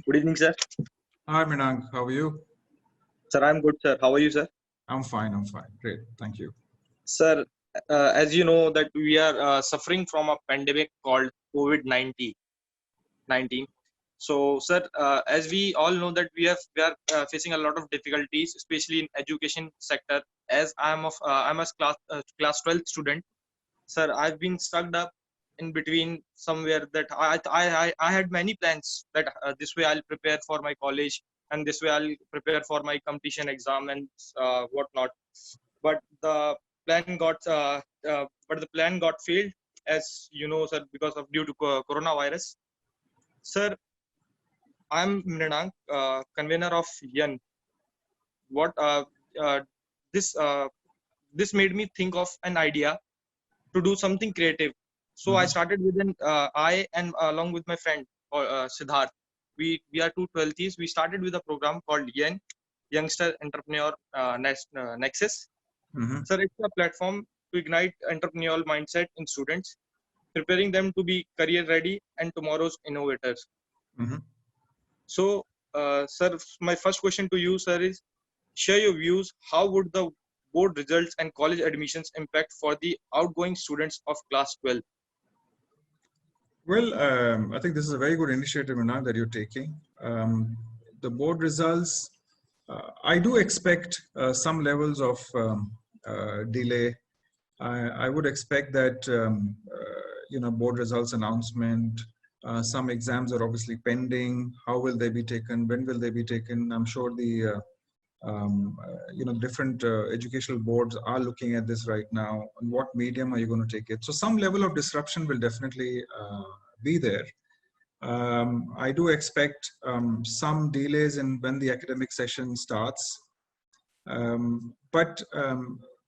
Good evening, sir. Hi, Mrinank. How are you? Sir, I'm good, sir. How are you, sir? I'm fine. I'm fine. Great. Thank you. Sir, as you know that we are suffering from a pandemic called COVID-19. So, sir, as we all know that we are facing a lot of difficulties, especially in education sector. As I'm a class 12 student, sir. I've been stuck up in between somewhere that I had many plans that this way I'll prepare for my college and this way I'll prepare for my competition exam and whatnot. But the plan got failed, as you know, sir, because of due to coronavirus. Sir, I'm Mrinank, convener of YUN. What this this made me think of an idea to do something creative. So I started with I and along with my friend Siddharth. We are two 12s. We started with a program called Youngsters Entrepreneur Nexus. Mm-hmm. So it's a platform to ignite entrepreneurial mindset in students, preparing them to be career ready and tomorrow's innovators. Mm-hmm. So, sir, my first question to you, sir, is share your views. How would the board results and college admissions impact for the outgoing students of class 12? Well, I think this is a very good initiative, Mrinank, that you're taking. The board results, I do expect some levels of delay. I would expect that board results announcement. Some exams are obviously pending. How will they be taken? When will they be taken? I'm sure the different educational boards are looking at this right now. On what medium are you going to take it? So some level of disruption will definitely be there. I do expect some delays in when the academic session starts. But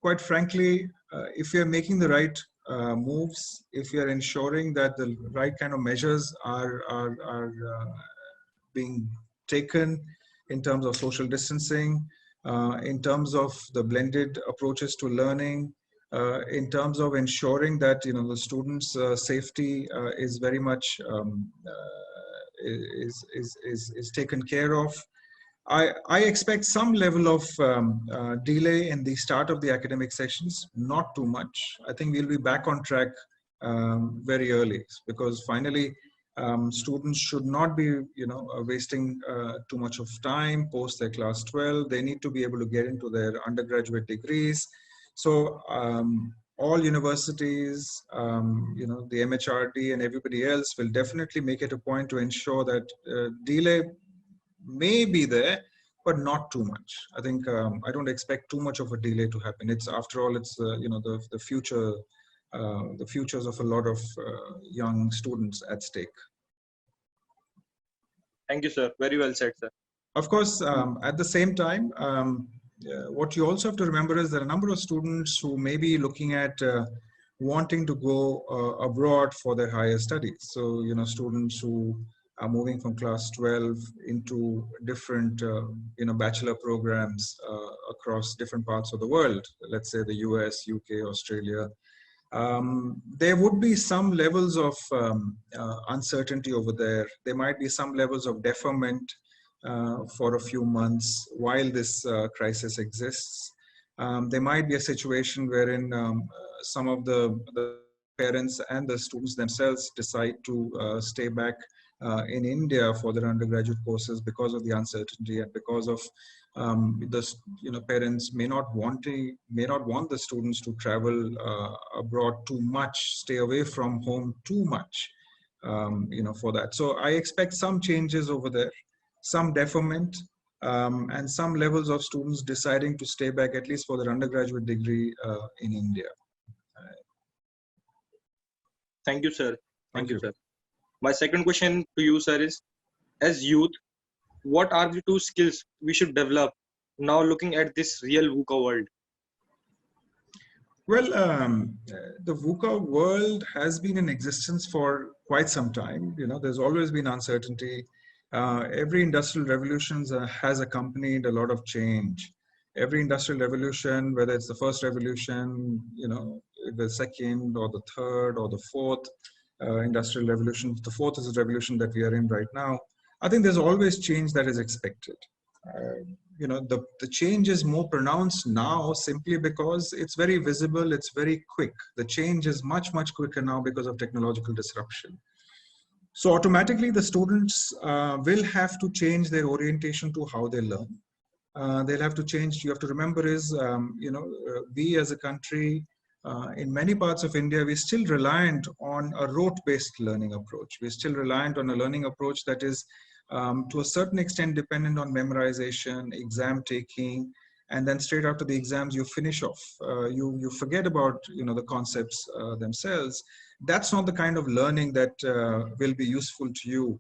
quite frankly, if you're making the right moves, if you're ensuring that the right kind of measures are being taken in terms of social distancing, in terms of the blended approaches to learning, in terms of ensuring that the students' safety is very much is taken care of. I expect some level of delay in the start of the academic sessions, not too much. I think we'll be back on track very early, because finally students should not be wasting too much of time post their class 12. They need to be able to get into their undergraduate degrees. So all universities, the MHRD and everybody else will definitely make it a point to ensure that delay may be there, but not too much. I think I don't expect too much of a delay to happen. It's, after all, it's the future, the futures of a lot of young students at stake. Thank you, sir. Very well said, sir. Of course, at the same time, what you also have to remember is there are a number of students who may be looking at wanting to go abroad for their higher studies. So, students who are moving from class 12 into different, bachelor programs across different parts of the world, let's say the US, UK, Australia. There would be some levels of uncertainty over there. There might be some levels of deferment for a few months while this crisis exists. There might be a situation wherein some of the parents and the students themselves decide to stay back in India for their undergraduate courses because of the uncertainty and because of parents may not want the students to travel abroad too much, stay away from home too much, for that. So I expect some changes over there, some deferment, and some levels of students deciding to stay back at least for their undergraduate degree in India. Thank you, sir. Thank you, sir. My second question to you, sir, is as youth, what are the 2 skills we should develop now looking at this real VUCA world? Well, the VUCA world has been in existence for quite some time. There's always been uncertainty. Every industrial revolution has accompanied a lot of change. Every industrial revolution, whether it's the first revolution, the second or the third or the fourth industrial revolution, the fourth is the revolution that we are in right now. I think there's always change that is expected. The change is more pronounced now simply because it's very visible, it's very quick. The change is much, much quicker now because of technological disruption. So automatically the students will have to change their orientation to how they learn. They'll have to change. You have to remember is, we as a country, in many parts of India, we're still reliant on a rote-based learning approach. We're still reliant on a learning approach that is to a certain extent dependent on memorization, exam taking, and then straight after the exams you finish off. You forget about the concepts themselves. That's not the kind of learning that will be useful to you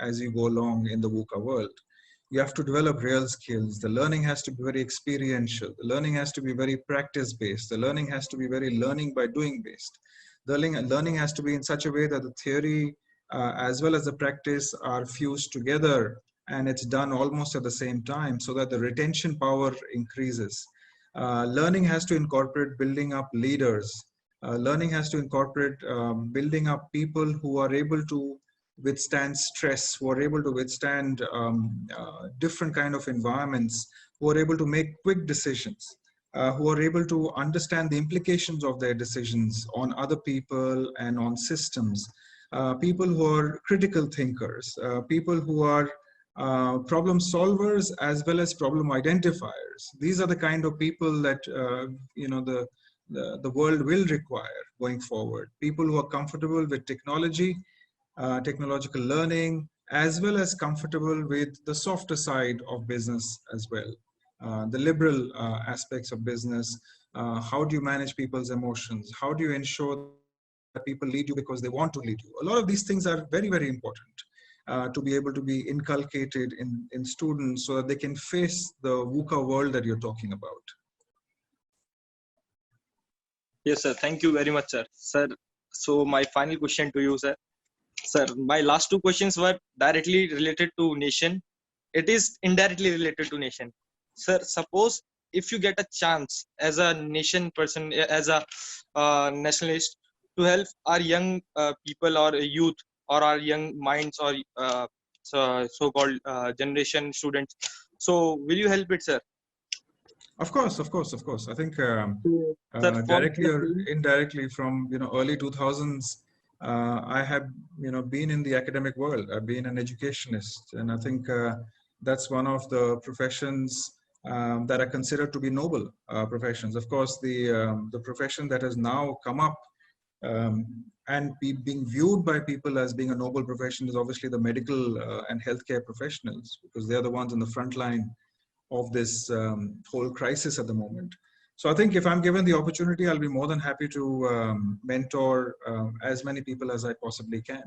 as you go along in the VUCA world. You have to develop real skills. The learning has to be very experiential. The learning has to be very practice-based. The learning has to be very learning by doing based. The learning has to be in such a way that the theory as well as the practice are fused together, and it's done almost at the same time so that the retention power increases. Learning has to incorporate building up leaders. Learning has to incorporate building up people who are able to withstand stress, who are able to withstand different kind of environments, who are able to make quick decisions, who are able to understand the implications of their decisions on other people and on systems, people who are critical thinkers, people who are problem solvers as well as problem identifiers. These are the kind of people that the world will require going forward. People who are comfortable with technology, technological learning, as well as comfortable with the softer side of business as well. The liberal aspects of business. How do you manage people's emotions? How do you ensure that people lead you because they want to lead you? A lot of these things are very, very important to be able to be inculcated in students so that they can face the VUCA world that you're talking about. Yes, sir. Thank you very much, sir. Sir, so my final question to you, sir. Sir, my last two questions were directly related to nation. It is indirectly related to nation. Sir, suppose if you get a chance as a nation person, as a nationalist, to help our young people or youth or our young minds or so-called generation students. So will you help it, sir? Of course, of course, of course. I think Sir, directly or indirectly from early 2000s, I have been in the academic world. I've been an educationist, and I think that's one of the professions that are considered to be noble professions. Of course, the profession that has now come up and being viewed by people as being a noble profession is obviously the medical and healthcare professionals, because they're the ones in the front line of this whole crisis at the moment. So I think if I'm given the opportunity, I'll be more than happy to mentor as many people as I possibly can.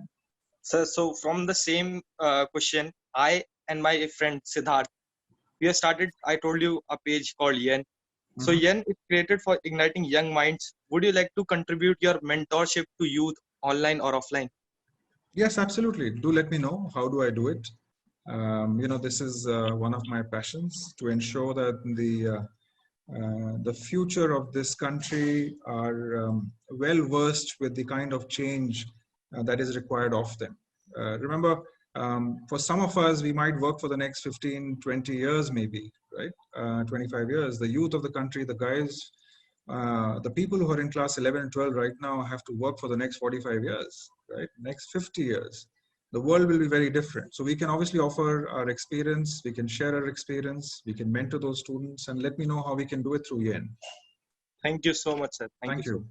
Sir, so from the same question, I and my friend Siddharth, we have started, I told you, a page called Yen. So Yen is created for igniting young minds. Would you like to contribute your mentorship to youth online or offline? Yes, absolutely. Do let me know. How do I do it? This is one of my passions, to ensure that the future of this country are well versed with the kind of change that is required of them. Remember, for some of us, we might work for the next 15, 20 years, maybe, right? 25 years. The youth of the country, the guys, the people who are in class 11 and 12 right now have to work for the next 45 years, right? Next 50 years. The world will be very different. So we can obviously offer our experience, we can share our experience, we can mentor those students, and let me know how we can do it through Yen. Thank you so much, sir. Thank you.